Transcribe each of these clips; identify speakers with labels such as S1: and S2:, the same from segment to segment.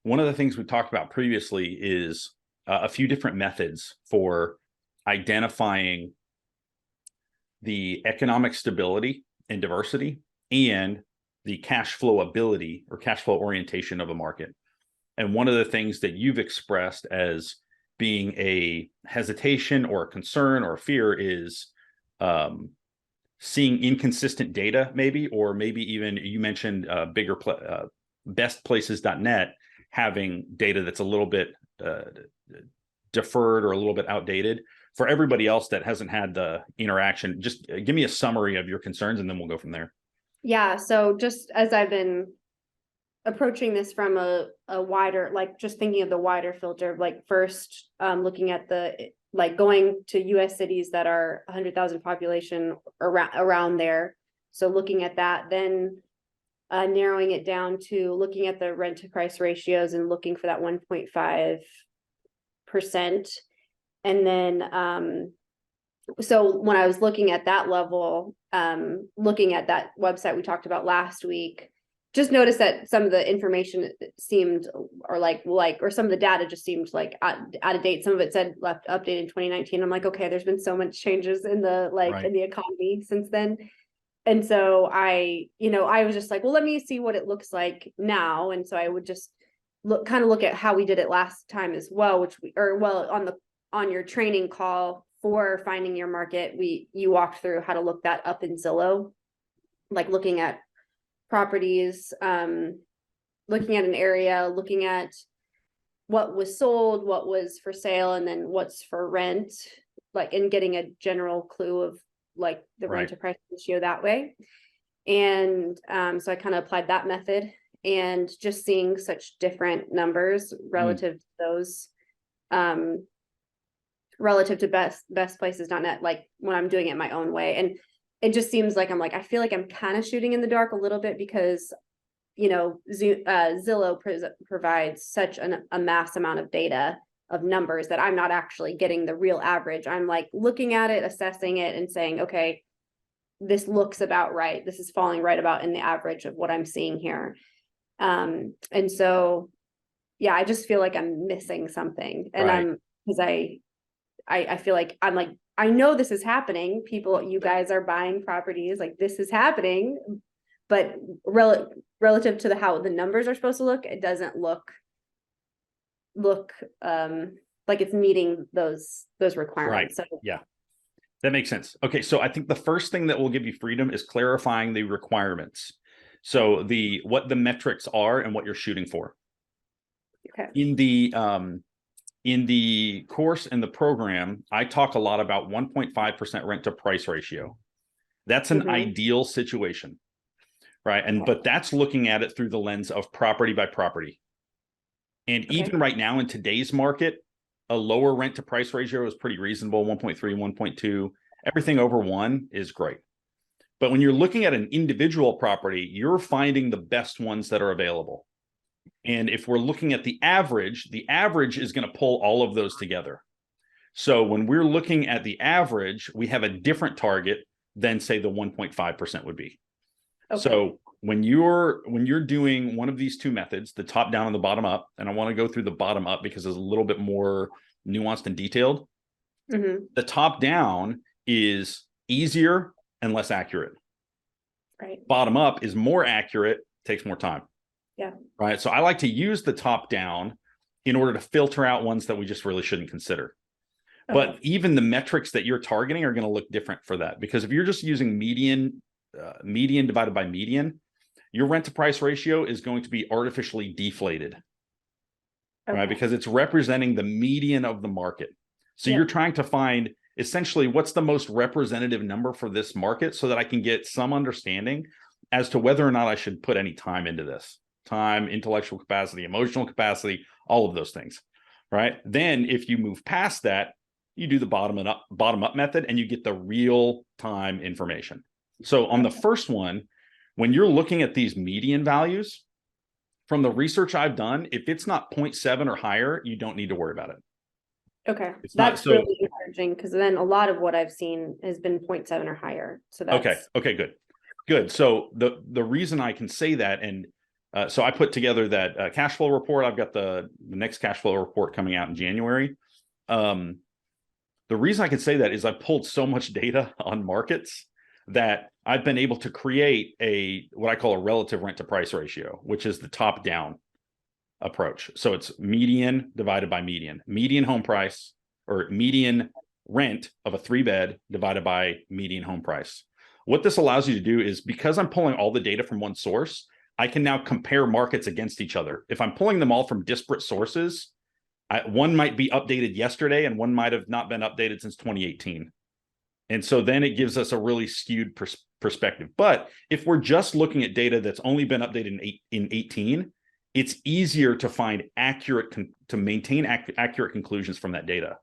S1: one of the things we talked about previously is a few different methods for identifying the economic stability and diversity and the cash flow ability or cash flow orientation of a market. And one of the things that you've expressed as being a hesitation or a concern or a fear is seeing inconsistent data, maybe, or maybe even you mentioned bestplaces.net having data that's a little bit deferred or a little bit outdated. For everybody else that hasn't had the interaction, just give me a summary of your concerns and then we'll go from there.
S2: Yeah. So just as I've been approaching this from a wider, like just thinking of the wider filter, like first looking at going to US cities that are 100,000 population around there. So looking at that, then narrowing it down to looking at the rent to price ratios and looking for that 1.5%. And then, so when I was looking at that level, looking at that website we talked about last week, just noticed that some of the information seemed, or some of the data just seemed like out of date. Some of it said left updated in 2019. I'm like, okay, there's been so much changes in the in the economy since then. And so I was just like, well, let me see what it looks like now. And so I would just look at how we did it last time as well, on your training call for finding your market, you walked through how to look that up in Zillow, like looking at properties, looking at an area, looking at what was sold, what was for sale, and then what's for rent, and getting a general clue of the rent to price ratio that way. And so I kind of applied that method, and just seeing such different numbers relative to those, relative to bestplaces.net, when I'm doing it my own way. And it just seems like I feel like I'm kind of shooting in the dark a little bit because, Zillow provides such a mass amount of data of numbers that I'm not actually getting the real average. I'm looking at it, assessing it, and saying, okay, this looks about right. This is falling right about in the average of what I'm seeing here. And so, yeah, I just feel like I'm missing something. And I feel like I know this is happening. You guys are buying properties, this is happening, but relative to how the numbers are supposed to look, it doesn't look like it's meeting those requirements.
S1: Right. So yeah, that makes sense. Okay. So I think the first thing that will give you freedom is clarifying the requirements. So what the metrics are and what you're shooting for.
S2: Okay.
S1: In the course and the program, I talk a lot about 1.5% rent to price ratio. That's an ideal situation, right? But that's looking at it through the lens of property by property. And even right now in today's market, a lower rent to price ratio is pretty reasonable, 1.3, 1.2. Everything over 1 is great. But when you're looking at an individual property, you're finding the best ones that are available. And if we're looking at the average is going to pull all of those together. So when we're looking at the average, we have a different target than, say, the 1.5% would be. Okay. So when you're doing one of these two methods, the top down and the bottom up, and I want to go through the bottom up because it's a little bit more nuanced and detailed. The top down is easier and less accurate.
S2: Right.
S1: Bottom up is more accurate, takes more time.
S2: Yeah.
S1: Right. So I like to use the top down in order to filter out ones that we just really shouldn't consider. Okay. But even the metrics that you're targeting are going to look different for that, because if you're just using median divided by median, your rent to price ratio is going to be artificially deflated. Okay. Right? Because it's representing the median of the market. So you're trying to find essentially what's the most representative number for this market so that I can get some understanding as to whether or not I should put any time into this. Time, intellectual capacity, emotional capacity, all of those things, right? Then if you move past that, you do the bottom up method and you get the real time information. So on the first one, when you're looking at these median values, from the research I've done, if it's not 0.7 or higher, you don't need to worry about it.
S2: Okay. That's really encouraging, because then a lot of what I've seen has been 0.7 or higher. So that's
S1: okay, good. So the reason I can say that, and So I put together that cash flow report. I've got the next cash flow report coming out in January. The reason I can say that is I pulled so much data on markets that I've been able to create what I call a relative rent to price ratio, which is the top down approach. So it's median divided by median home price, or median rent of a 3-bed divided by median home price. What this allows you to do is, because I'm pulling all the data from one source, I can now compare markets against each other. If I'm pulling them all from disparate sources, one might be updated yesterday and one might have not been updated since 2018. And so then it gives us a really skewed perspective. But if we're just looking at data that's only been updated in 18, it's easier to find to maintain accurate conclusions from that data,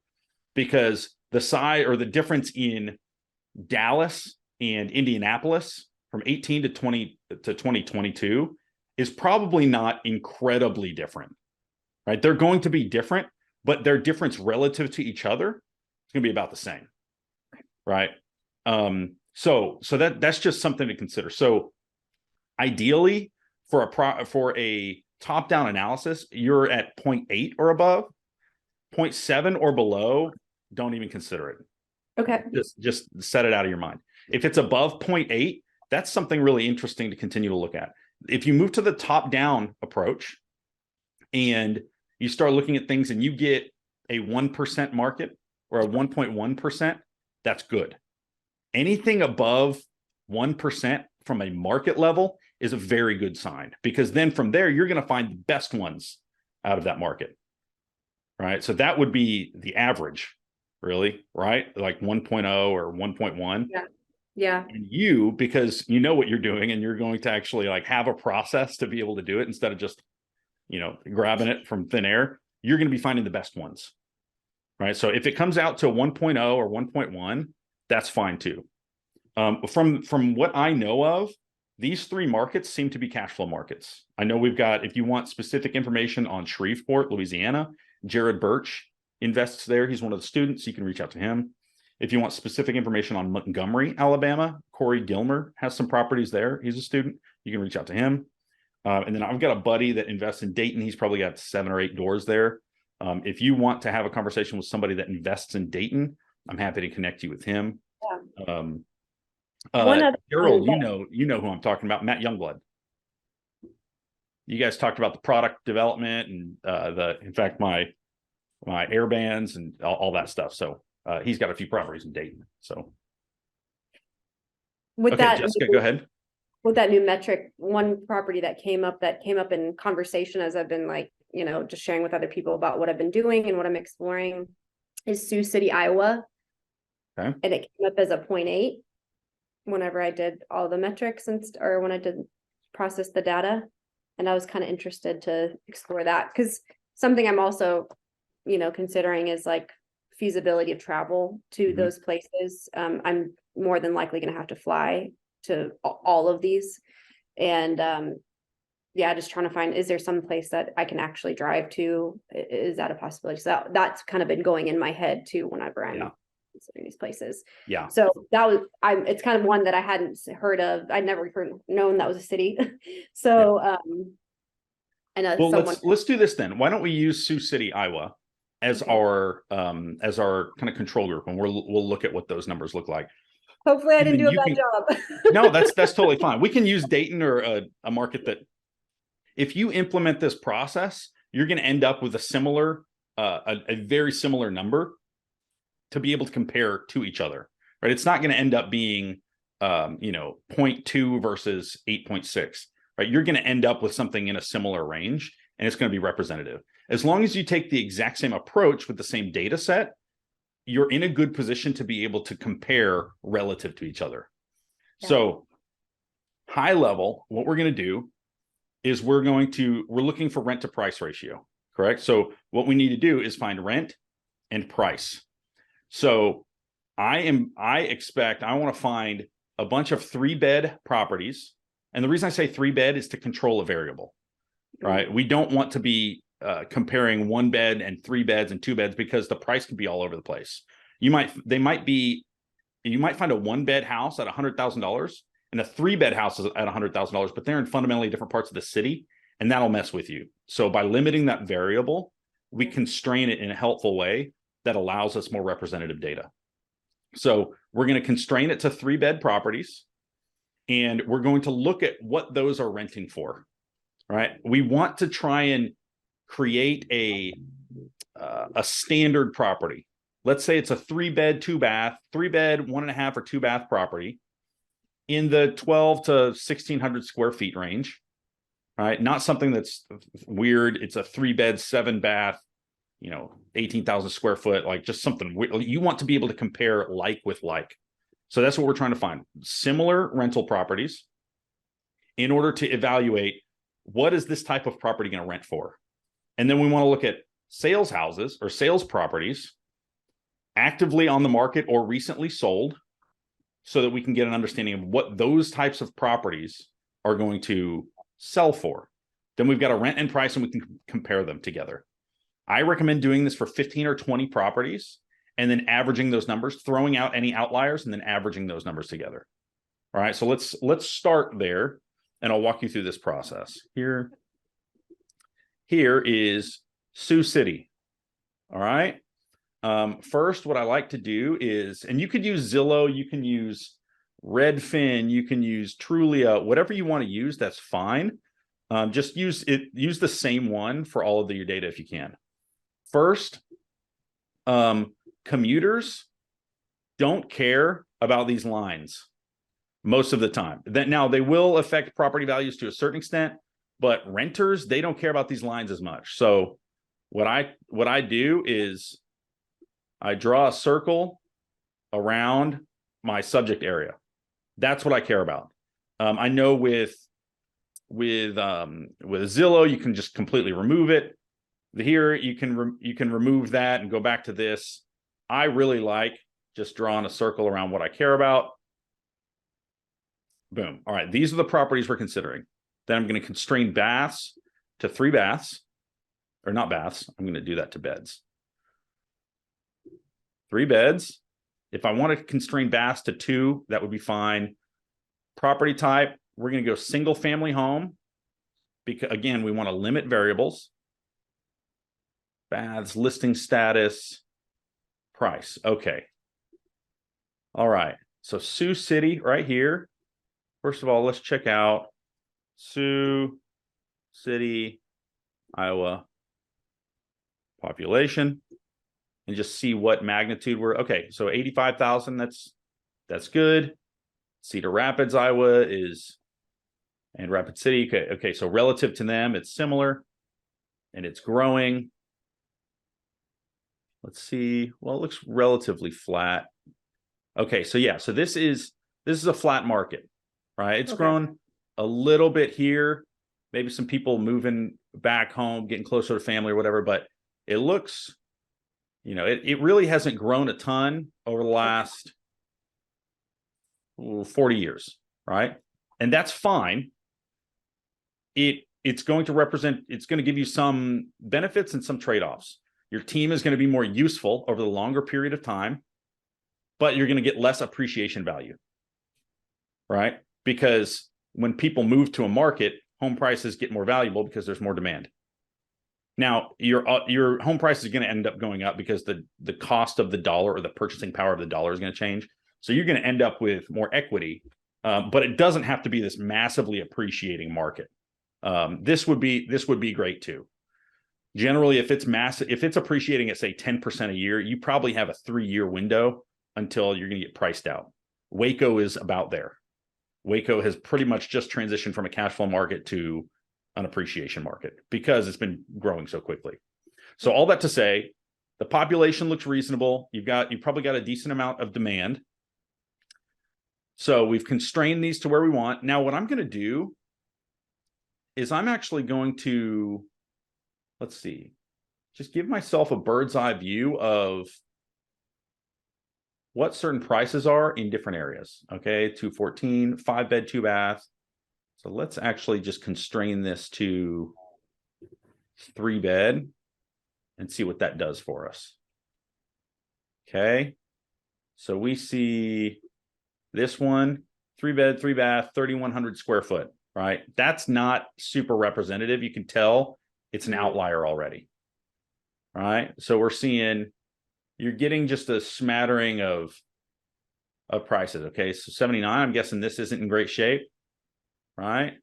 S1: because the size or the difference in Dallas and Indianapolis from 18 to 2022 is probably not incredibly different, right? They're going to be different, but their difference relative to each other is going to be about the same, right? So that's just something to consider. So ideally, for a top-down analysis, you're at 0.8 or above. 0.7 or below, don't even consider it.
S2: Okay.
S1: Just set it out of your mind. If it's above 0.8, that's something really interesting to continue to look at. If you move to the top-down approach and you start looking at things and you get a 1% market or a 1.1%, that's good. Anything above 1% from a market level is a very good sign, because then from there, you're going to find the best ones out of that market, right? So that would be the average, really, right? Like 1.0 or 1.1.
S2: Yeah. Yeah.
S1: And you, because you know what you're doing and you're going to actually like have a process to be able to do it instead of just, grabbing it from thin air, you're going to be finding the best ones, right? So if it comes out to 1.0 or 1.1, that's fine too. From what I know of, these 3 markets seem to be cash flow markets. I know we've got, if you want specific information on Shreveport, Louisiana, Jared Birch invests there. He's one of the students. You can reach out to him. If you want specific information on Montgomery, Alabama, Corey Gilmer has some properties there. He's a student. You can reach out to him. And then I've got a buddy that invests in Dayton. He's probably got 7 or 8 doors there. If you want to have a conversation with somebody that invests in Dayton, I'm happy to connect you with him.
S2: Yeah.
S1: Daryl, you know who I'm talking about, Matt Youngblood. You guys talked about the product development and in fact, my air bands and all that stuff. So he's got a few properties in Dayton. So
S2: with
S1: okay,
S2: that,
S1: Jessica, go ahead.
S2: With that new metric, one property that came up in conversation as I've been just sharing with other people about what I've been doing and what I'm exploring is Sioux City, Iowa.
S1: Okay.
S2: And it came up as a 0.8 whenever I did all the metrics or when I did process the data. And I was kind of interested to explore that, because something I'm also, considering is like feasibility of travel to those places. I'm more than likely going to have to fly to all of these. And just trying to find, is there some place that I can actually drive to? Is that a possibility? So that's kind of been going in my head too, whenever I'm considering these places.
S1: Yeah.
S2: So it's kind of one that I hadn't heard of. I'd never known that was a city. So, I know.
S1: Well, let's do this then. Why don't we use Sioux City, Iowa as our kind of control group, and we'll look at what those numbers look like.
S2: Hopefully I didn't do a bad job.
S1: No, that's totally fine. We can use Dayton or a market that, if you implement this process, you're going to end up with a very similar number to be able to compare to each other, right? It's not going to end up being, 0.2 versus 8.6, right? You're going to end up with something in a similar range, and it's going to be representative. As long as you take the exact same approach with the same data set, you're in a good position to be able to compare relative to each other. Yeah. So high level, what we're going to do is we're looking for rent to price ratio, correct? So what we need to do is find rent and price. So I want to find a bunch of 3-bed properties. And the reason I say 3-bed is to control a variable, right? We don't want to be comparing 1 bed and 3 beds and 2 beds, because the price can be all over the place. You might find a 1-bed house at $100,000 and a 3-bed house at $100,000, but they're in fundamentally different parts of the city, and that'll mess with you. So by limiting that variable, we constrain it in a helpful way that allows us more representative data. So we're going to constrain it to 3-bed properties, and we're going to look at what those are renting for, right? We want to try and create a standard property. Let's say it's a 3-bed, 2-bath, 3-bed, 1.5 or 2-bath property in the 12 to 1,600 square feet range, right? Not something that's weird. It's a 3-bed, 7-bath, 18,000 square foot, like just something you want to be able to compare like with like. So that's what we're trying to find, similar rental properties, in order to evaluate what is this type of property going to rent for. And then we want to look at sales houses or sales properties actively on the market or recently sold, so that we can get an understanding of what those types of properties are going to sell for. Then we've got a rent and price, and we can compare them together. I recommend doing this for 15 or 20 properties and then averaging those numbers, throwing out any outliers, and then averaging those numbers together. All right, so let's start there, and I'll walk you through this process. Here is Sioux City. All right. First, what I like to do is, and you could use Zillow, you can use Redfin, you can use Trulia, whatever you want to use, that's fine. Just use the same one for all of your data if you can. First, commuters don't care about these lines most of the time. Now they will affect property values to a certain extent, but renters, they don't care about these lines as much. So what I do is I draw a circle around my subject area. That's what I care about. I know with Zillow, you can just completely remove it. Here you can remove that and go back to this. I really like just drawing a circle around what I care about. Boom. All right, these are the properties we're considering. Then I'm going to constrain baths to 3 baths, or not baths. I'm going to do that to beds. 3 beds. If I want to constrain baths to 2, that would be fine. Property type, we're going to go single family home, because again, we want to limit variables. Baths, listing status, price. Okay. All right. So Sioux City right here. First of all, let's check out Sioux City, Iowa population, and just see what magnitude we're okay. So 85,000, that's good. Cedar Rapids, Iowa and Rapid City. Okay, so relative to them, it's similar and it's growing. Let's see. Well, it looks relatively flat. Okay, so yeah, so this is a flat market, right? It's grown a little bit here. Maybe some people moving back home, getting closer to family or whatever, but it looks, it really hasn't grown a ton over the last 40 years, right? And that's fine. It's going to give you some benefits and some trade-offs. Your team is going to be more useful over the longer period of time, but you're going to get less appreciation value, right? Because when people move to a market, home prices get more valuable because there's more demand. Now, your home price is going to end up going up because the cost of the dollar or the purchasing power of the dollar is going to change. So you're going to end up with more equity, but it doesn't have to be this massively appreciating market. This would be great too. Generally, if it's appreciating at say 10% a year, you probably have a 3-year window until you're going to get priced out. Waco is about there. Waco has pretty much just transitioned from a cash flow market to an appreciation market because it's been growing so quickly. So all that to say, the population looks reasonable. You've probably got a decent amount of demand. So we've constrained these to where we want. Now, what I'm going to do is I'm actually going to, let's see, just give myself a bird's eye view of what certain prices are in different areas. Okay, 214, 5-bed, 2-bath. So let's actually just constrain this to 3-bed and see what that does for us. Okay, so we see this one, 3-bed, 3-bath, 3,100 square foot. right? That's not super representative. You can tell it's an outlier already, right? So we're seeing, you're getting just a smattering of prices. Okay, so 79, I'm guessing this isn't in great shape, right?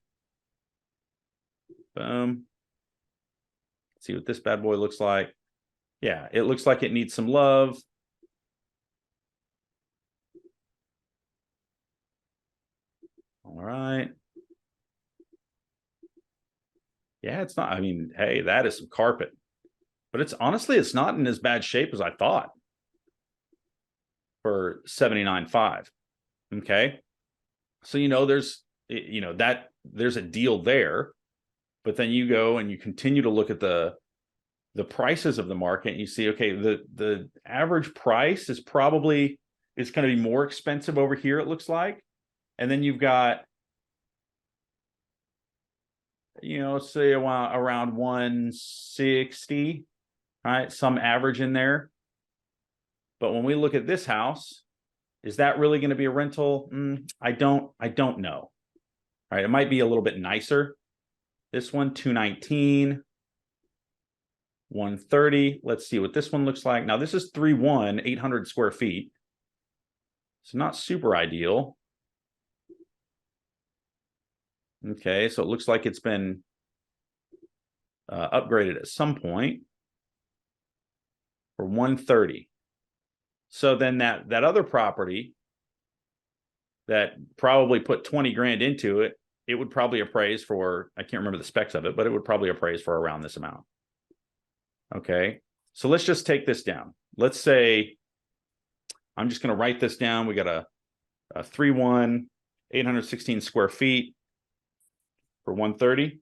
S1: Boom. Let's see what this bad boy looks like. Yeah, it looks like it needs some love. All right. Yeah, it's not, I mean, hey, that is some carpet. But it's honestly, it's not in as bad shape as I thought for 79.5. Okay. So, there's, that there's a deal there, but then you go and you continue to look at the prices of the market and you see, okay, the average price is probably, it's going to be more expensive over here, it looks like. And then you've got, say around 160, right? Some average in there. But when we look at this house, is that really going to be a rental? I don't know. All right, it might be a little bit nicer. This one, 219, 130. Let's see what this one looks like. Now this is 3.1, 800 square feet. So not super ideal. Okay, so it looks like it's been upgraded at some point for 130. So then that other property that probably put 20 grand into it, it would probably appraise for, I can't remember the specs of it, but it would probably appraise for around this amount. Okay, so let's just take this down. Let's say, I'm just going to write this down. We got a 3.1, 816 square feet for 130.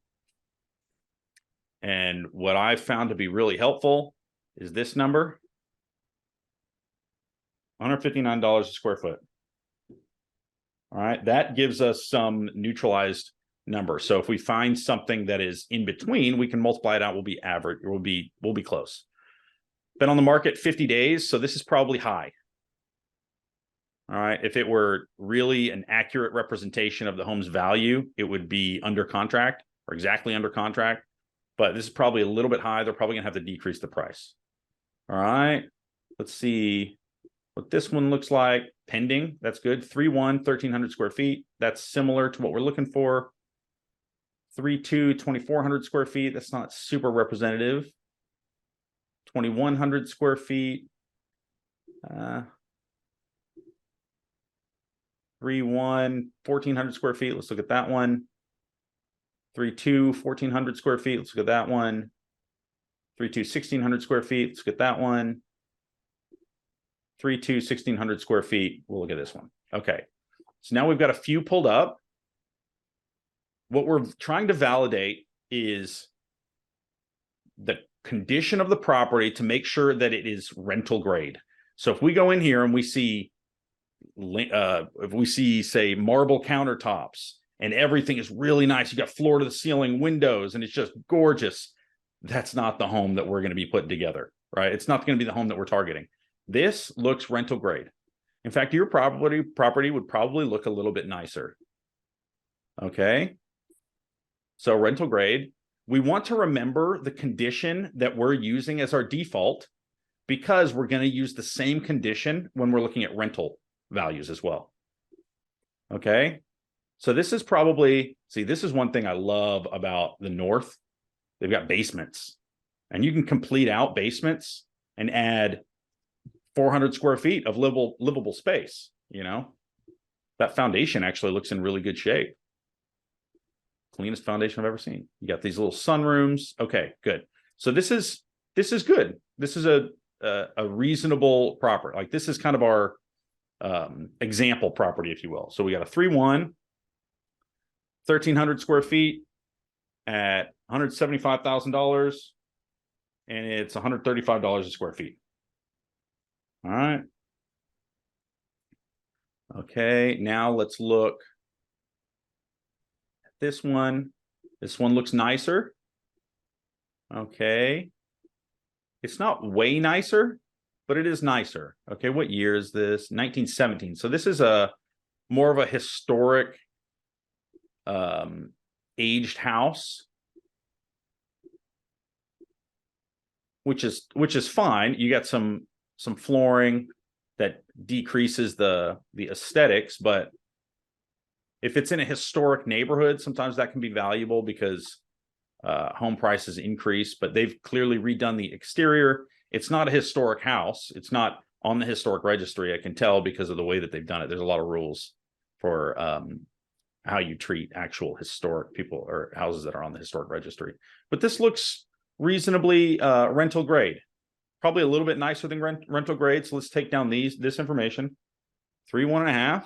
S1: And what I've found to be really helpful is this number, $159 a square foot. All right, that gives us some neutralized number. So if we find something that is in between, we can multiply it out. We'll be average. We'll be close. Been on the market 50 days, so this is probably high. All right, if it were really an accurate representation of the home's value, it would be under contract or exactly under contract. But this is probably a little bit high. They're probably gonna have to decrease the price. All right, let's see what this one looks like. Pending, that's good. 3.1, 1,300 square feet. That's similar to what we're looking for. 3.2, 2,400 square feet. That's not super representative. 2,100 square feet. 3.1, 1,400 square feet. Let's look at that one. 3.2, 1,400 square feet. Let's look at that one. 3.2, 1,600 square feet. Let's look at that one. 3.2, 1,600 square feet. We'll look at this one. Okay. So now we've got a few pulled up. What we're trying to validate is the condition of the property to make sure that it is rental grade. So if we go in here and we see, say, marble countertops and everything is really nice, you got floor to the ceiling windows and it's just gorgeous, that's not the home that we're going to be putting together, right? It's not going to be the home that we're targeting. This looks rental grade. In fact, your property would probably look a little bit nicer. Okay. So rental grade, we want to remember the condition that we're using as our default because we're going to use the same condition when we're looking at rental values as well. Okay. So this is probably, see, this is one thing I love about the North. They've got basements and you can complete out basements and add 400 square feet of livable space. That foundation actually looks in really good shape. Cleanest foundation I've ever seen. You got these little sunrooms. Okay, good. So this is good. This is a reasonable property. Like this is kind of our example property, if you will. So we got a 3.1, 1,300 square feet at $175,000, and it's $135 a square feet. All right. Okay, now let's look at this one. This one looks nicer. Okay. It's not way nicer, but it is nicer. Okay, what year is this? 1917. So this is a more of a historic aged house, which is fine. You got some flooring that decreases the aesthetics, but if it's in a historic neighborhood, sometimes that can be valuable because home prices increase, but they've clearly redone the exterior. It's not a historic house. It's not on the historic registry. I can tell because of the way that they've done it. There's a lot of rules for how you treat actual historic people or houses that are on the historic registry. But this looks reasonably rental grade, probably a little bit nicer than rental grade. So let's take down this information. 3.5,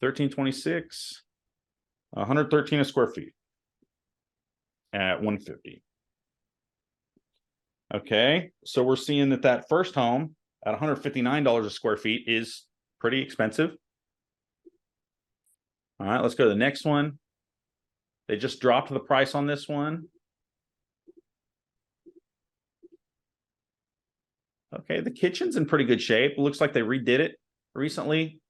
S1: 1326, 113 a square feet at 150. Okay, so we're seeing that first home at $159 a square feet is pretty expensive. All right, let's go to the next one. They just dropped the price on this one. Okay, the kitchen's in pretty good shape. It looks like they redid it recently.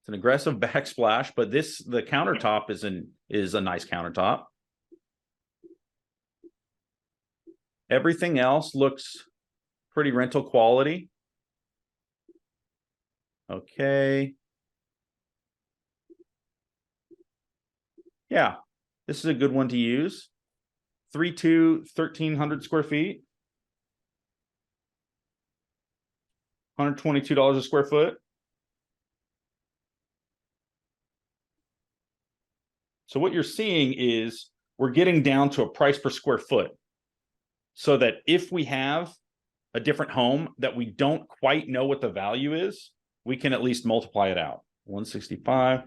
S1: It's an aggressive backsplash, but the countertop is a nice countertop. Everything else looks pretty rental quality. Okay. Yeah, this is a good one to use. 3.2, 1,300 square feet. $122 a square foot. So what you're seeing is we're getting down to a price per square foot, so that if we have a different home that we don't quite know what the value is, we can at least multiply it out. 165.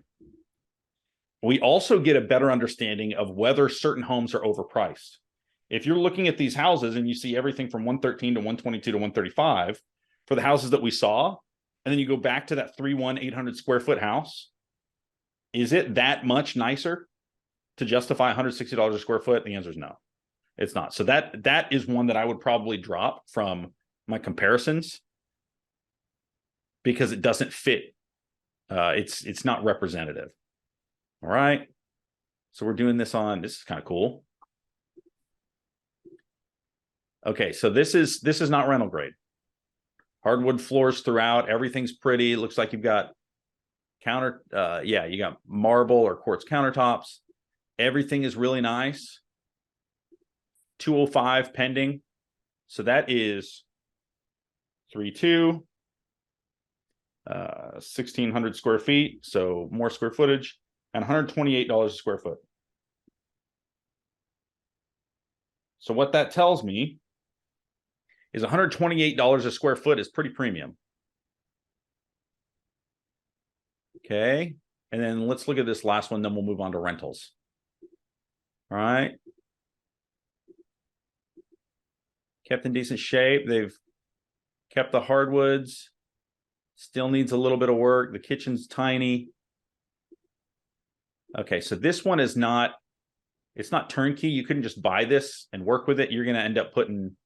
S1: We also get a better understanding of whether certain homes are overpriced. If you're looking at these houses and you see everything from 113 to 122 to 135 for the houses that we saw, and then you go back to that 800 square foot house, is it that much nicer to justify $160 a square foot? The answer is no, it's not. So that is one that I would probably drop from my comparisons because it doesn't fit. It's not representative. All right. So we're doing this is kind of cool. Okay, so this is not rental grade. Hardwood floors throughout. Everything's pretty. Looks like you've got you got marble or quartz countertops. Everything is really nice. 205 pending. So that is 3.2, 1,600 square feet. So more square footage, and $128 a square foot. So what that tells me is $128 a square foot is pretty premium. Okay. And then let's look at this last one, then we'll move on to rentals. All right. Kept in decent shape. They've kept the hardwoods. Still needs a little bit of work. The kitchen's tiny. Okay, so this one is not, it's not turnkey. You couldn't just buy this and work with it. You're going to end up putting,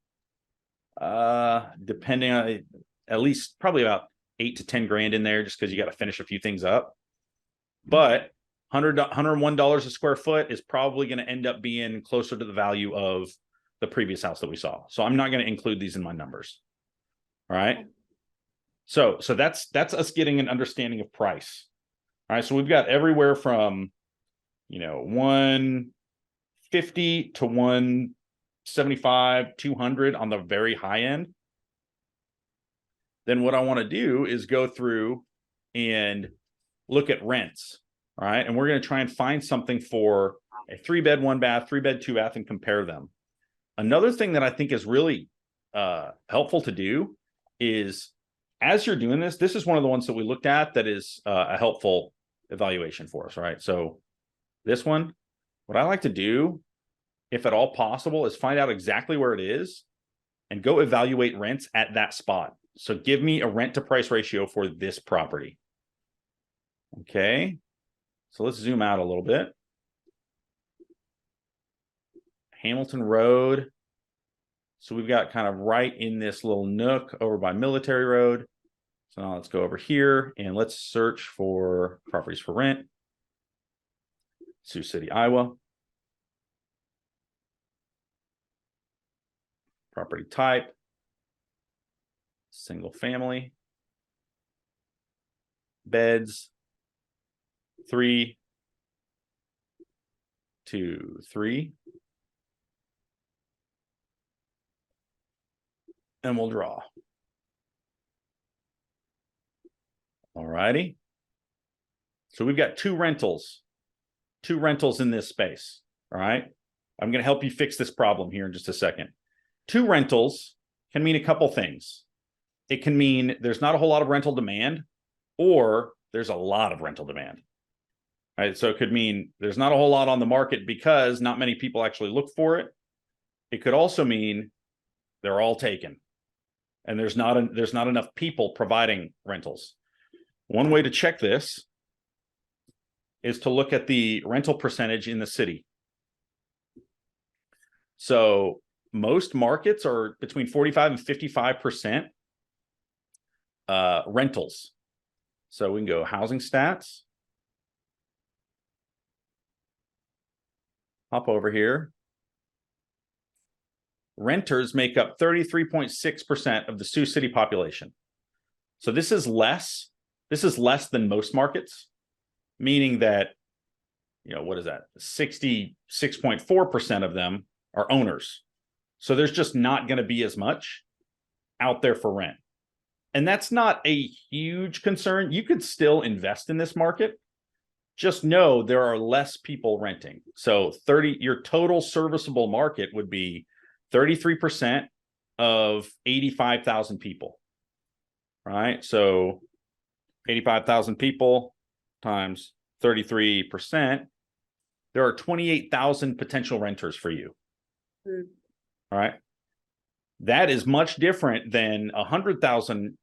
S1: depending on, at least probably about 8 to 10 grand in there, just because you got to finish a few things up. But $101 a square foot is probably going to end up being closer to the value of the previous house that we saw. So I'm not going to include these in my numbers. All right. So that's us getting an understanding of price. All right. So we've got everywhere from, 150 to 175, 200 on the very high end. Then what I want to do is go through and look at rents. All right. And we're going to try and find something for a 3-bed, 1-bath, 3-bed, 2-bath, and compare them. Another thing that I think is really helpful to do is, as you're doing this is one of the ones that we looked at that is a helpful evaluation for us, right? So this one, what I like to do, if at all possible, is find out exactly where it is and go evaluate rents at that spot. So give me a rent to price ratio for this property. Okay, so let's zoom out a little bit. Hamilton Road. So we've got kind of right in this little nook over by Military Road. So now let's go over here and let's search for properties for rent. Sioux City, Iowa. Property type, single family. Beds, 3, 2, 3. And we'll draw. All righty. So we've got two rentals in this space. All right. I'm going to help you fix this problem here in just a second. Two rentals can mean a couple things. It can mean there's not a whole lot of rental demand, or there's a lot of rental demand. All right. So it could mean there's not a whole lot on the market because not many people actually look for it. It could also mean they're all taken and there's not enough people providing rentals. One way to check this is to look at the rental percentage in the city. So most markets are between 45 and 55% rentals. So we can go housing stats. Hop over here. Renters make up 33.6% of the Sioux City population. So this is less than most markets, meaning that, what is that? 66.4% of them are owners. So there's just not going to be as much out there for rent. And that's not a huge concern. You could still invest in this market. Just know there are less people renting. So your total serviceable market would be 33% of 85,000 people. Right? So 85,000 people times 33%, there are 28,000 potential renters for you. Mm. All right. That is much different than 100,000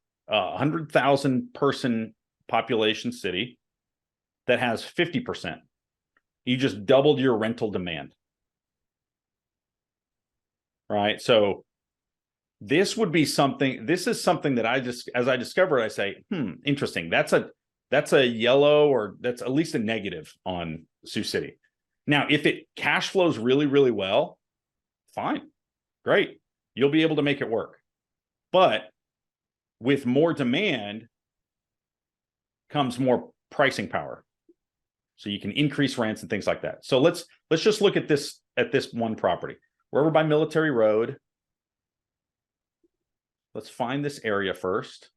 S1: person population city that has 50%. You just doubled your rental demand. Right. So this is something that as I discovered, I say, interesting. That's a yellow, or that's at least a negative on Sioux City. Now, if it cash flows really, really well, fine, great. You'll be able to make it work. But with more demand comes more pricing power. So you can increase rents and things like that. So let's just look at this one property. We're over by Military Road. Let's find this area first.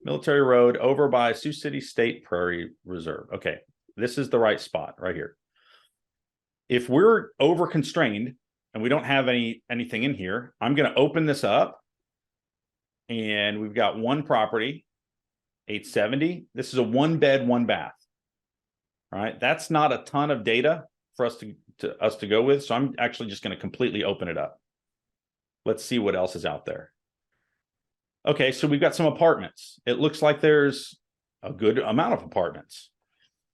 S1: Military Road over by Sioux City State Prairie Reserve. Okay, this is the right spot right here. If we're over constrained and we don't have anything in here, I'm going to open this up, and we've got one property, 870. This is a 1-bed, 1-bath. All right, that's not a ton of data for us to go with, so I'm actually just going to completely open it up. Let's see what else is out there. Okay, so we've got some apartments. It looks like there's a good amount of apartments.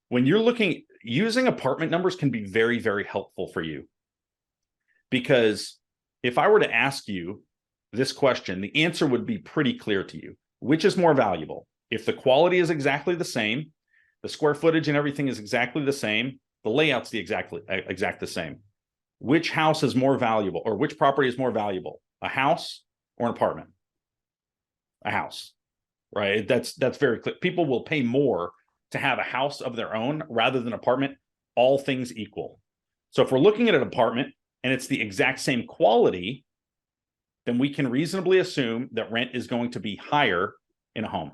S1: When you're using apartment numbers can be very, very helpful for you. Because if I were to ask you this question, the answer would be pretty clear to you. Which is more valuable? If the quality is exactly the same, the square footage and everything is exactly the same, the layout's the exact the same. Which house is more valuable, or which property is more valuable? A house or an apartment? A house, right? That's very clear. People will pay more to have a house of their own rather than an apartment, all things equal. So if we're looking at an apartment and it's the exact same quality, then we can reasonably assume that rent is going to be higher in a home.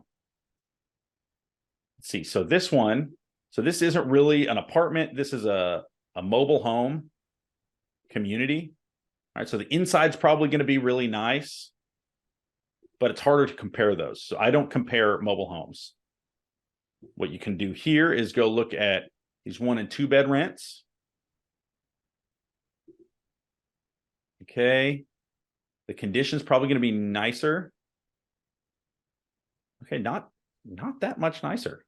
S1: Let's see. So this isn't really an apartment. This is a mobile home community. All right. So the inside's probably going to be really nice, but it's harder to compare those. So I don't compare mobile homes. What you can do here is go look at these 1- and 2-bed rents. Okay. The condition's probably going to be nicer. Okay, not that much nicer.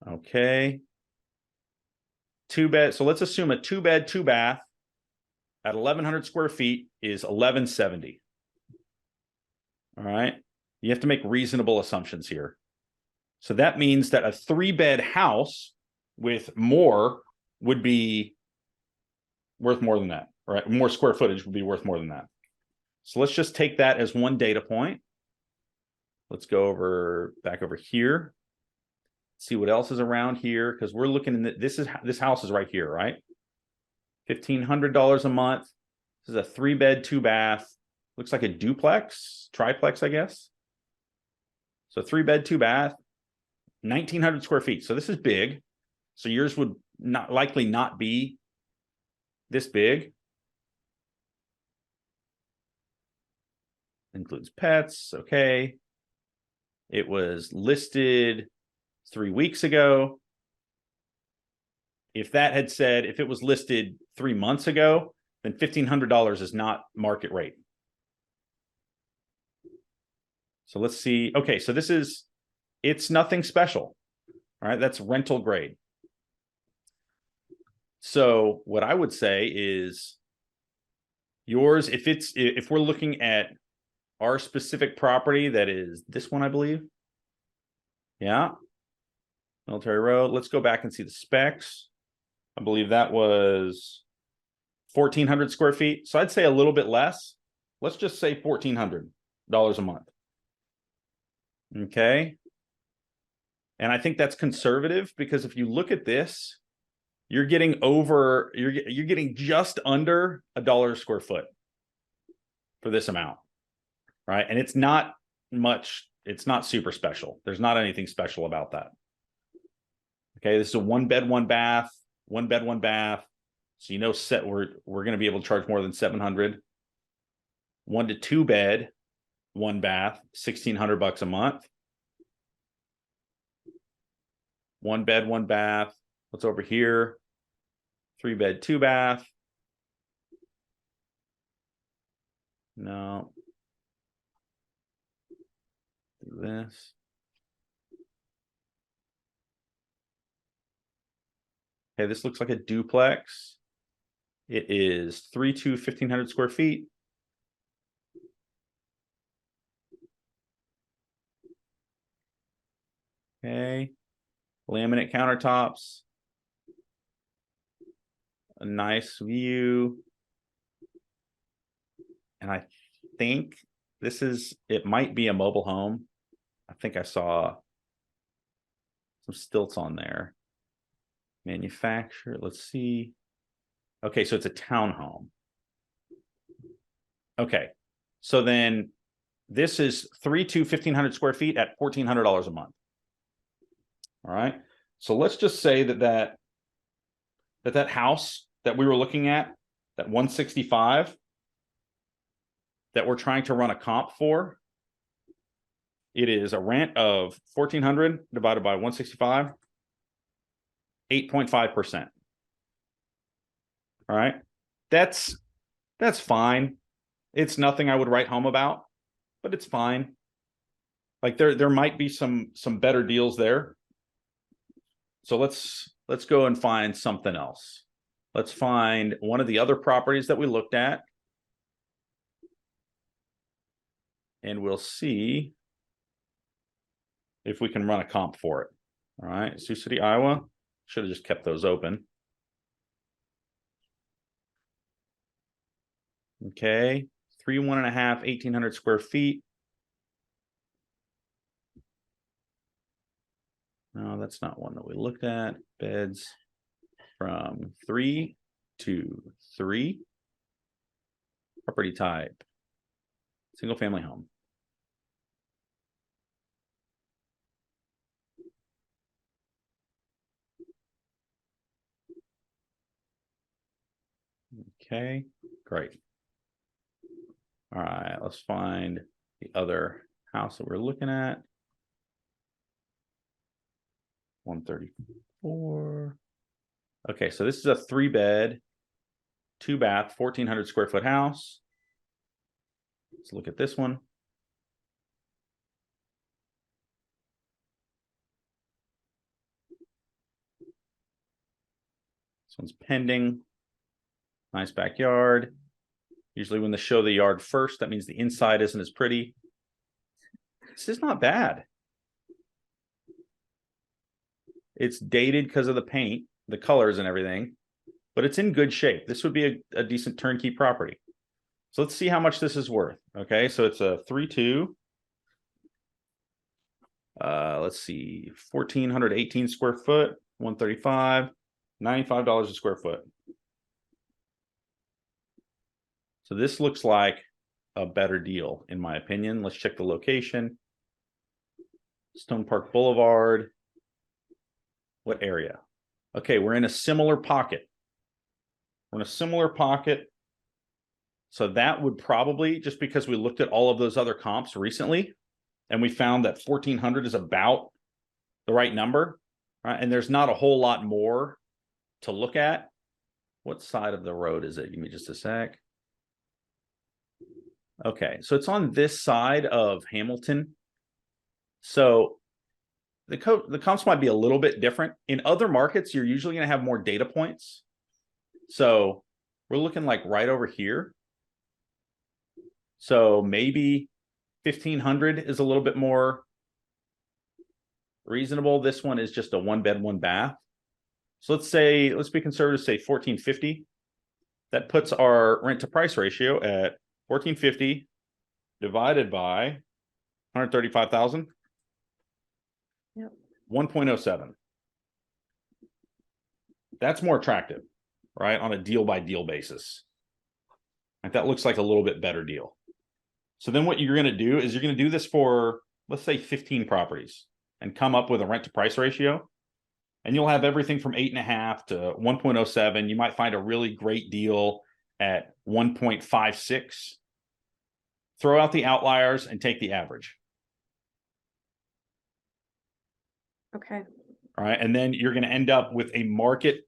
S1: Okay. 2-bed. So let's assume a 2-bed, 2-bath at 1,100 square feet is 1,170. All right. You have to make reasonable assumptions here. So that means that a 3-bed house with more would be worth more than that, right? More square footage would be worth more than that. So let's just take that as one data point. Let's go back over here, see what else is around here, because we're looking in this house is right here, right? $1,500 a month. This is a 3-bed, 2-bath. Looks like a duplex, triplex, I guess. So 3-bed, 2-bath, 1,900 square feet. So this is big. So yours would likely not be this big. Includes pets. Okay. It was listed 3 weeks ago. If it was listed 3 months ago, then $1,500 is not market rate. So let's see. Okay, so it's nothing special. All right, that's rental grade. So what I would say is yours, if we're looking at our specific property, that is this one, I believe. Yeah. Military Road. Let's go back and see the specs. I believe that was 1,400 square feet. So I'd say a little bit less. Let's just say $1,400 a month. Okay. And I think that's conservative, because if you look at this, you're getting just under $1 a square foot for this amount, right? And it's not much, it's not super special. There's not anything special about that. Okay, this is a 1-bed, 1-bath, 1-bed, 1-bath. So we're going to be able to charge more than $700. 1 to 2-bed, 1-bath, $1,600 a month. 1-bed, 1-bath. What's over here? 3-bed, 2-bath. No. Do this. Okay, this looks like a duplex. It is 1,500 square feet. Okay. Laminate countertops. A nice view. And I think it might be a mobile home. I think I saw some stilts on there. Manufacturer, let's see. Okay, so it's a townhome. Okay, so then this is 1,500 square feet at $1,400 a month. All right, so let's just say that house that we were looking at, that 165, that we're trying to run a comp for, it is a rent of 1,400 divided by 165, 8.5%. All right, that's fine. It's nothing I would write home about, but it's fine. Like there might be some better deals there. So let's go and find something else. Let's find one of the other properties that we looked at, and we'll see if we can run a comp for it. All right, Sioux City, Iowa. Should have just kept those open. Okay, 1.5, 1,800 square feet. No, that's not one that we looked at. Beds from 3 to 3. Property type, single family home. Okay, great. All right, let's find the other house that we're looking at. 134. Okay, so this is a 3-bed, 2-bath, 1,400 square foot house. Let's look at this one. This one's pending. Nice backyard. Usually when they show the yard first, that means the inside isn't as pretty. This is not bad. It's dated because of the paint, the colors and everything, but it's in good shape. This would be a decent turnkey property. So let's see how much this is worth. Okay, so it's a 3-2. Let's see, 1,418 square foot, 135, $95 a square foot. So this looks like a better deal, in my opinion. Let's check the location. Stone Park Boulevard. What area? Okay, we're in a similar pocket. We're in a similar pocket. So that would probably, just because we looked at all of those other comps recently, and we found that 1,400 is about the right number, right? And there's not a whole lot more to look at. What side of the road is it? Give me just a sec. Okay, so it's on this side of Hamilton. So the comps might be a little bit different. In other markets, you're usually going to have more data points. So we're looking like right over here. So maybe 1,500 is a little bit more reasonable. This one is just a 1-bed, 1-bath. So let's be conservative, say 1,450. That puts our rent to price ratio at 1,450 divided by 135,000.
S2: Yep.
S1: 1.07. That's more attractive, right? On a deal by deal basis. Like that looks like a little bit better deal. So then what you're going to do is you're going to do this for, let's say 15 properties and come up with a rent to price ratio. And you'll have everything from 8.5 to 1.07. You might find a really great deal at 1.56. Throw out the outliers and take the average.
S2: Okay.
S1: All right. And then you're going to end up with a market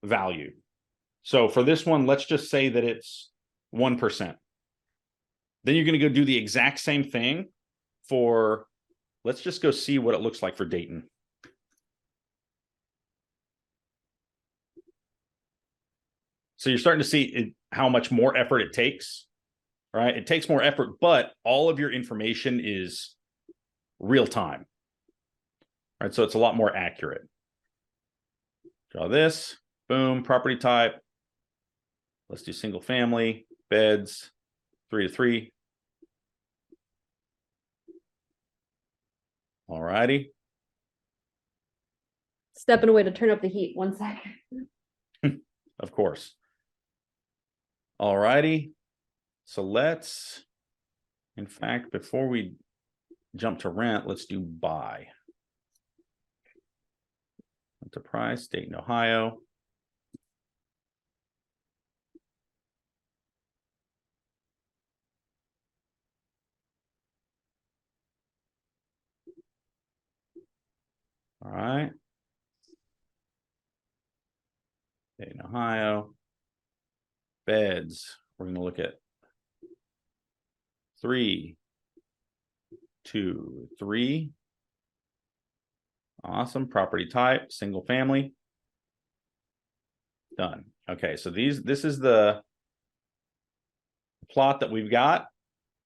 S1: value. So for this one, let's just say that it's 1%. Then you're going to go do the exact same thing for, let's just go see what it looks like for Dayton. So you're starting to see how much more effort it takes, right? It takes more effort, but all of your information is real time, right? So it's a lot more accurate. Draw this, boom, property type. Let's do single family, beds, 3 to 3. All righty.
S2: Stepping away to turn up the heat. 1 second.
S1: Of course. All righty. So let's, in fact, before we jump to rent, let's do buy. Enterprise, Dayton, Ohio. All right. Dayton, Ohio. Beds. We're going to look at 3, 2, 3. Awesome. Property type, single family. Done. Okay, so this is the plot that we've got.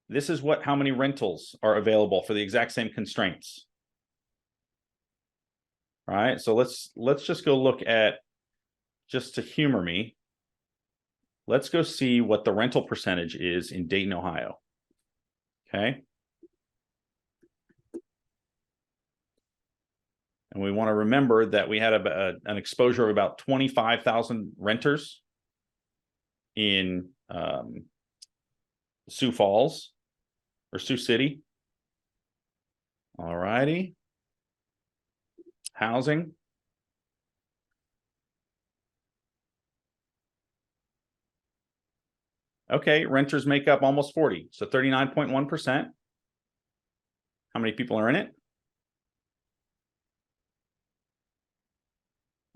S1: This is how many rentals are available for the exact same constraints. All right, so let's just go look at, just to humor me, let's go see what the rental percentage is in Dayton, Ohio. Okay. And we want to remember that we had an exposure of about 25,000 renters in Sioux Falls or Sioux City. All righty. Housing. Okay, renters make up almost 40, so 39.1%. How many people are in it?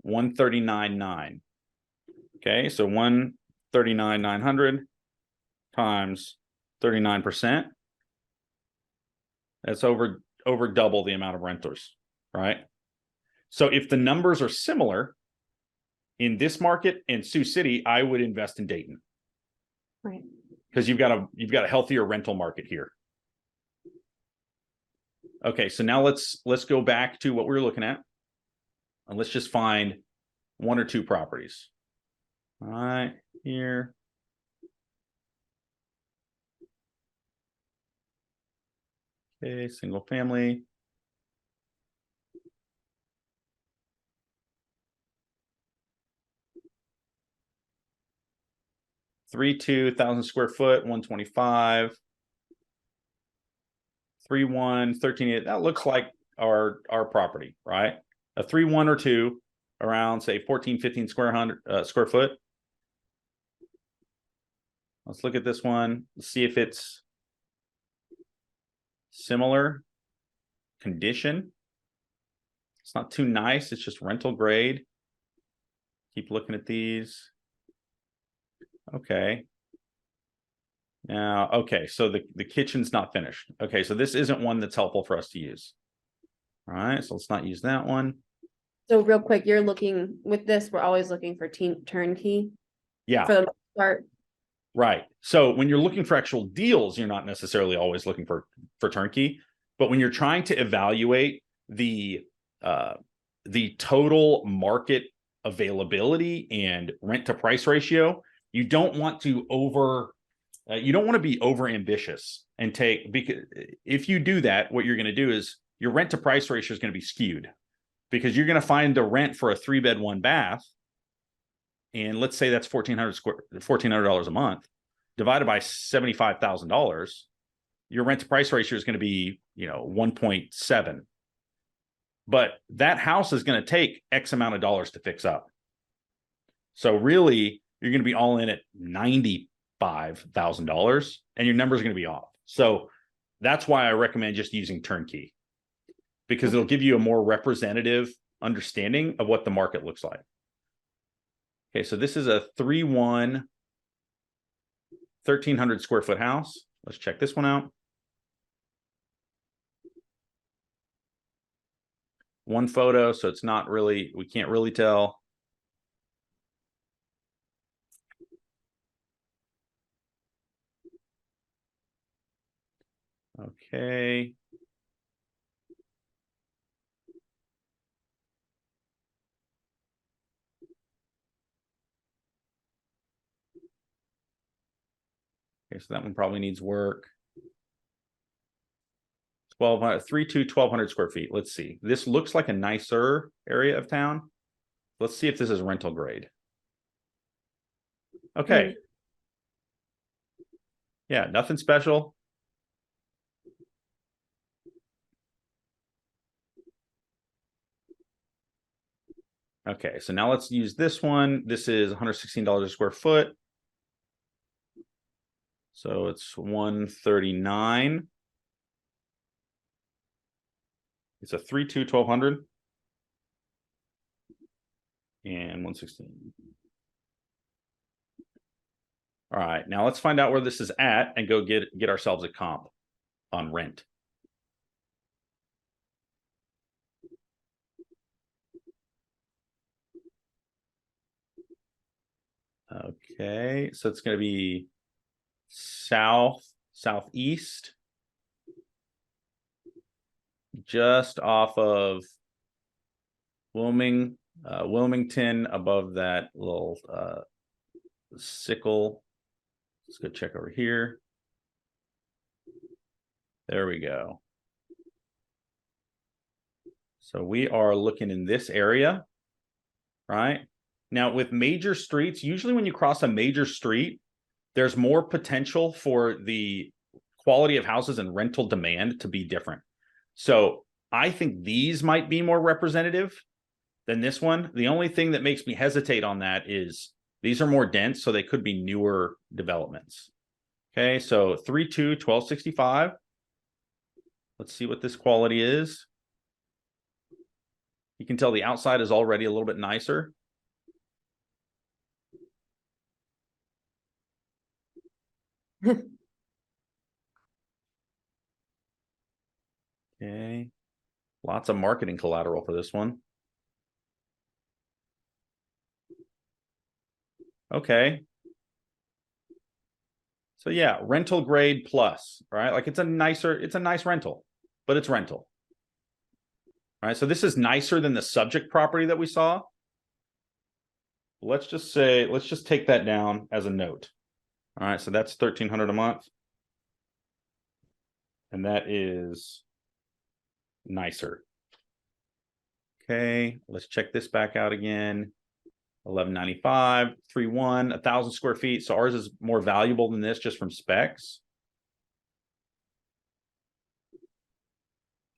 S1: 139,900. Okay, so 139,900 times 39%. That's over double the amount of renters, right? So if the numbers are similar in this market and Sioux City, I would invest in Dayton.
S2: Right.
S1: Because you've got a healthier rental market here. Okay, so now let's go back to what we were looking at. And let's just find 1 or 2 properties. All right, here. Okay, single family. $3.2 thousand square foot, 125. 3.1, 13.8. That looks like our property, right? A 3.1 or 2 around say 14, 15 square foot. Let's look at this one. Let's see if it's similar condition. It's not too nice. It's just rental grade. Keep looking at these. Okay. Now, okay, so the kitchen's not finished. Okay, so this isn't one that's helpful for us to use. All right, so let's not use that one.
S2: So real quick, you're looking with this, we're always looking for turnkey.
S1: Yeah.
S2: For the most part.
S1: Right. So when you're looking for actual deals, you're not necessarily always looking for turnkey, but when you're trying to evaluate the total market availability and rent to price ratio, you don't want to be over ambitious and because if you do that, what you're going to do is your rent to price ratio is going to be skewed, because you're going to find the rent for a 3-bed 1-bath, and let's say that's $1,400 a month divided by $75,000. Your rent to price ratio is going to be 1.7. But that house is going to take X amount of dollars to fix up. So really, you're going to be all in at $95,000, and your numbers are going to be off. So that's why I recommend just using turnkey, because it'll give you a more representative understanding of what the market looks like. Okay, so this is a 3.1, 1,300 square foot house. Let's check this one out. One photo, so it's not really, we can't really tell. Okay. Okay, so that one probably needs work. 1,200 square feet. Let's see. This looks like a nicer area of town. Let's see if this is rental grade. Okay. Yeah, nothing special. Okay, so now let's use this one. This is $116 a square foot. So it's 139. It's a 3.2, 1,200. And 116. All right, now let's find out where this is at and go get ourselves a comp on rent. Okay, so it's going to be southeast, just off of Wilmington, above that little sickle. Let's go check over here. There we go. So we are looking in this area, right? Now with major streets, usually when you cross a major street, there's more potential for the quality of houses and rental demand to be different. So I think these might be more representative than this one. The only thing that makes me hesitate on that is these are more dense, so they could be newer developments. Okay, so 3.2, 1,265. Let's see what this quality is. You can tell the outside is already a little bit nicer. Okay, lots of marketing collateral for this one. Okay. So yeah, rental grade plus, right? Like it's a nice rental, but it's rental. All right, so this is nicer than the subject property that we saw. Let's just take that down as a note. All right, so that's $1,300 a month. And that is nicer. Okay, let's check this back out again. 1195, 31, 1,000 square feet. So ours is more valuable than this just from specs.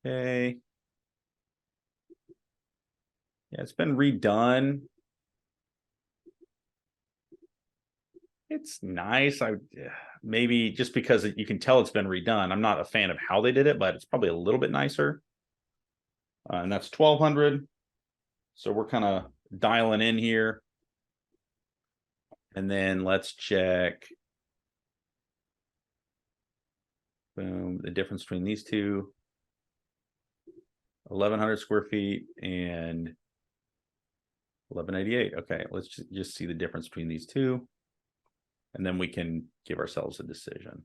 S1: Okay. Yeah, it's been redone. It's nice. Maybe just because you can tell it's been redone. I'm not a fan of how they did it, but it's probably a little bit nicer. And that's 1,200. So we're kind of dialing in here. And then let's check. Boom, the difference between these two. 1,100 square feet and 1188. Okay, let's just see the difference between these two. And then we can give ourselves a decision.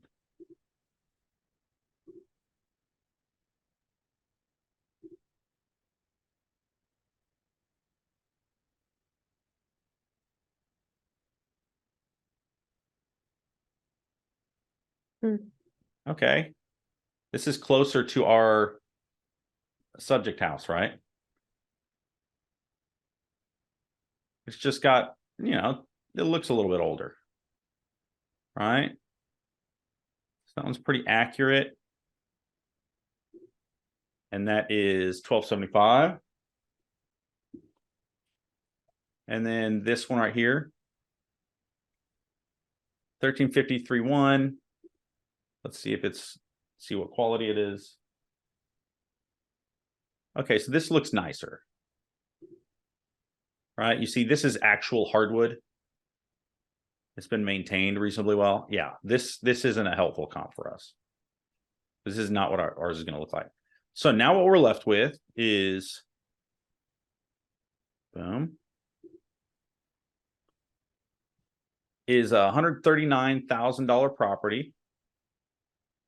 S1: Okay. This is closer to our subject house, right? It's just got, it looks a little bit older, right? So that one's pretty accurate. And that is 1,275. And then this one right here, 1350-31. Let's see see what quality it is. Okay, so this looks nicer. Right? You see, this is actual hardwood. It's been maintained reasonably well. Yeah, this isn't a helpful comp for us. This is not what ours is going to look like. So now what we're left with is, boom, is a $139,000 property.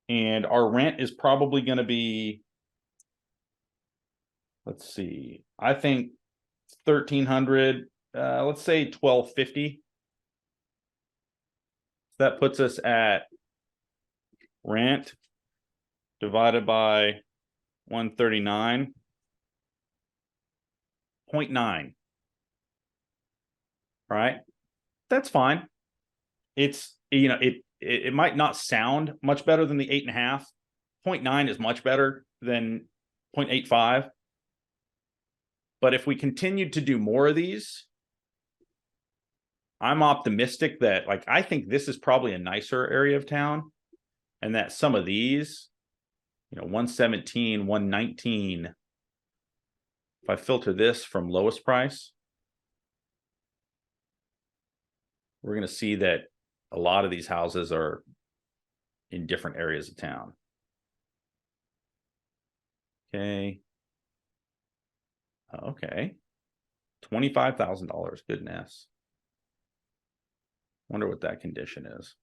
S1: And our rent is probably going to be, let's see, I think 1,300, let's say 1,250. That puts us at rent divided by 139.9. Right? That's fine. It's, it might not sound much better than the 8.5. 0.9 is much better than 0.85. But if we continue to do more of these, I'm optimistic that, I think this is probably a nicer area of town, and that some of these, 117, 119, if I filter this from lowest price, we're going to see that a lot of these houses are in different areas of town. Okay. Okay. $25,000. Goodness. Wonder what that condition is.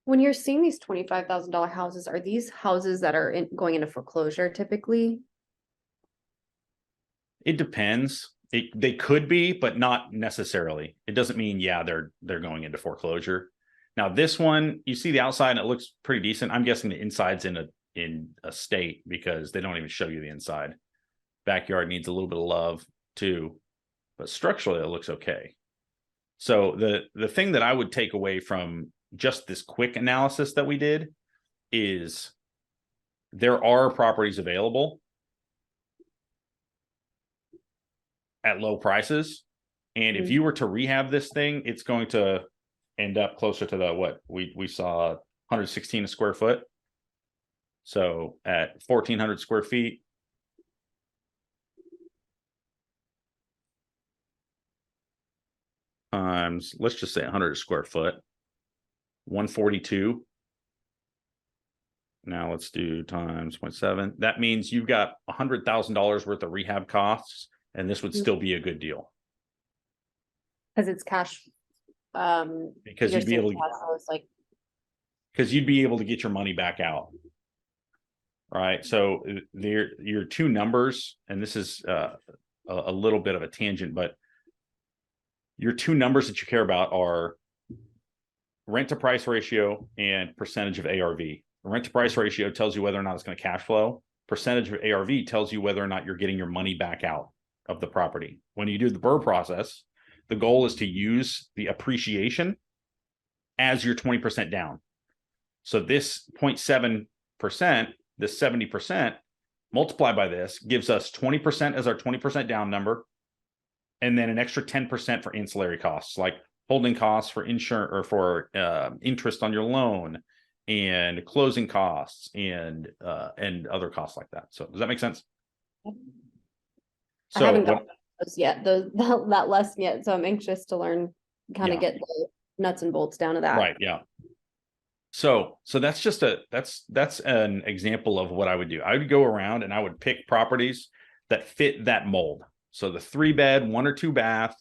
S2: When you're seeing these $25,000 houses, are these houses that are going into foreclosure typically?
S1: It depends. They could be, but not necessarily. It doesn't mean, yeah, they're going into foreclosure. Now this one, you see the outside and it looks pretty decent. I'm guessing the inside's in a state because they don't even show you the inside. Backyard needs a little bit of love too, but structurally it looks okay. So the thing that I would take away from just this quick analysis that we did is there are properties available at low prices. And if you were to rehab this thing, it's going to end up closer to what we saw, 116 a square foot. So at 1,400 square feet, times, let's just say 100 square foot, 142. Now let's do times 0.7. That means you've got $100,000 worth of rehab costs, and this would still be a good deal.
S2: Because it's cash.
S1: Because you'd be able to, because you'd be able to get your money back out. Right. So your two numbers, and this is a little bit of a tangent, but your two numbers that you care about are rent to price ratio and percentage of ARV. Rent to price ratio tells you whether or not it's going to cash flow. Percentage of ARV tells you whether or not you're getting your money back out of the property. When you do the BRRRR process, the goal is to use the appreciation as your 20% down. So this 0.7%, this 70%, multiplied by this gives us 20% as our 20% down number, and then an extra 10% for ancillary costs, like holding costs for insurance or for interest on your loan, and closing costs, and other costs like that. So does that make sense?
S2: I haven't got those yet, that lesson yet. So I'm anxious to learn, kind of get the nuts and bolts down to that.
S1: Right. Yeah. So that's just that's an example of what I would do. I would go around and I would pick properties that fit that mold. So the 3-bed, 1 or 2 bath,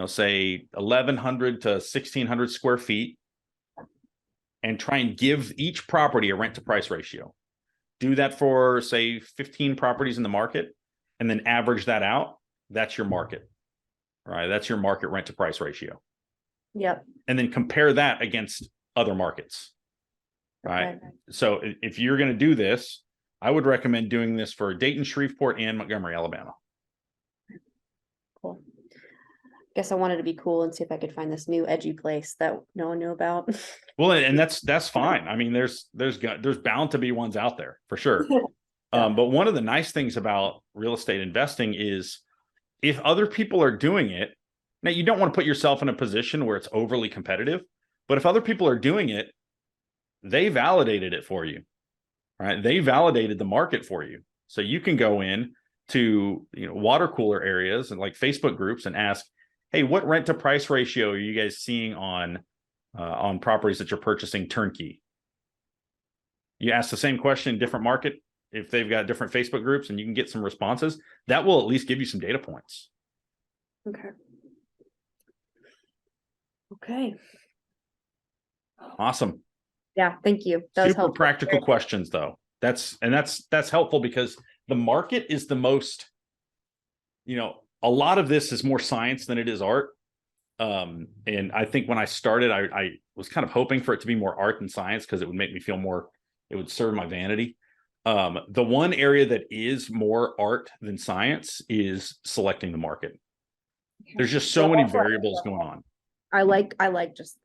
S1: say 1,100 to 1,600 square feet, and try and give each property a rent to price ratio. Do that for, say, 15 properties in the market, and then average that out. That's your market, right? That's your market rent to price ratio.
S2: Yep.
S1: And then compare that against other markets, right? Okay. So if you're going to do this, I would recommend doing this for Dayton, Shreveport, and Montgomery, Alabama.
S2: Cool. Guess I wanted to be cool and see if I could find this new edgy place that no one knew about.
S1: Well, and that's fine. I mean, there's bound to be ones out there for sure. But one of the nice things about real estate investing is if other people are doing it, now you don't want to put yourself in a position where it's overly competitive, but if other people are doing it, they validated it for you, right? They validated the market for you. So you can go in to water cooler areas and like Facebook groups and ask, hey, what rent to price ratio are you guys seeing on properties that you're purchasing turnkey? You ask the same question in different market, if they've got different Facebook groups, and you can get some responses. That will at least give you some data points.
S2: Okay.
S1: Awesome.
S2: Yeah, thank you.
S1: That was super practical questions, though. That's helpful because the market is the most, a lot of this is more science than it is art. And I think when I started, I was kind of hoping for it to be more art than science because it would make me feel more, it would serve my vanity. The one area that is more art than science is selecting the market. There's just so many variables going on.
S2: I like just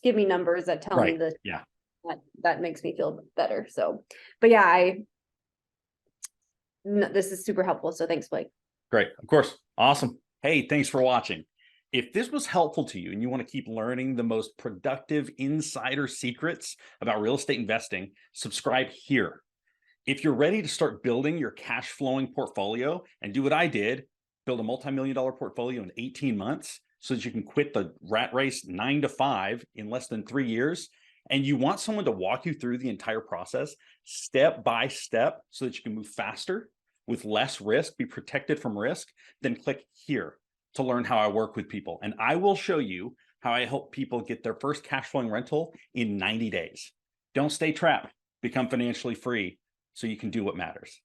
S2: give me numbers that tell me that.
S1: Yeah.
S2: That makes me feel better. So, but yeah, this is super helpful. So thanks, Blake.
S1: Great. Of course. Awesome. Hey, thanks for watching. If this was helpful to you and you want to keep learning the most productive insider secrets about real estate investing, subscribe here. If you're ready to start building your cash flowing portfolio and do what I did, build a multi-million-dollar portfolio in 18 months so that you can quit the rat race 9 to 5 in less than 3 years, and you want someone to walk you through the entire process step by step so that you can move faster with less risk, be protected from risk, then click here to learn how I work with people. And I will show you how I help people get their first cash flowing rental in 90 days. Don't stay trapped. Become financially free so you can do what matters.